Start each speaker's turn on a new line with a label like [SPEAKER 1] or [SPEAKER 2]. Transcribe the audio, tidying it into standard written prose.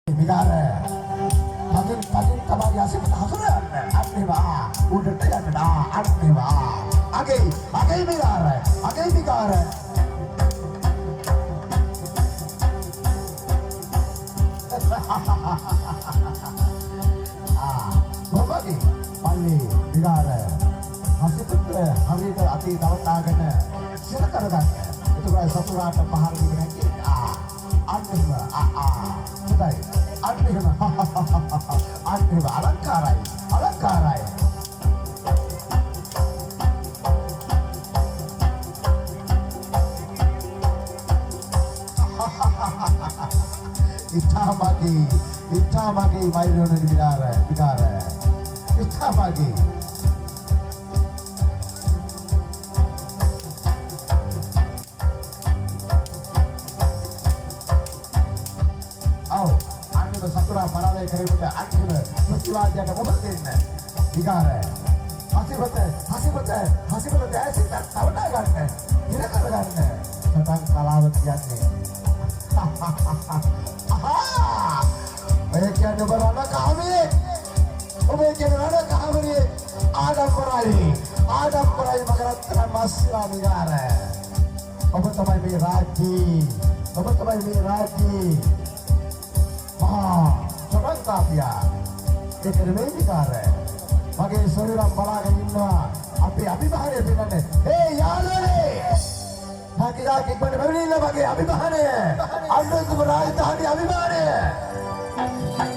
[SPEAKER 1] විකාර කලින් තමයි අසිත හසුරන්න අන්නේවා උඩට යන්න අන්නේවා අගේ විකාර බබගේ පල්ලි විකාර හසිතට හරියට අතේ දවතාගෙන සිර කරගන්න එතකොට සතුරාට පහර දෙන්නේ නැති අන්නේම හොඳයි අන්නේම අලංකාරයි ඉතාමගේ මයිලෝන විකාර ඉතාමගේ සතුරා පරාදය කරේකට අන්තිම ප්‍රතිවාදයට මොකද දෙන්නේ විකාර හසිපත දැසිත තවනා ගන්න ඉර කරගන්න සතන් කලාව කියන්නේ ඔය කියන්නේ බලන්න කාමයේ ඔබේ කියන්නේ නේද කාමයේ ආඩම්බරයි මගරත්තර මාස්ලා විකාර ඔබ තමයි මේ රාජ්‍යී සොරන්තාපියා ඒක නෙමෙයි විකාර මගේ සොරිරම් බලාගෙන ඉන්නවා අපේ අභිමානය පින්නන්නේ යාළුවනේ හැකියාවක් ඉක්මනට වෙවිලා මගේ අභිමානය අන්න තුම රාජධානි අභිමානය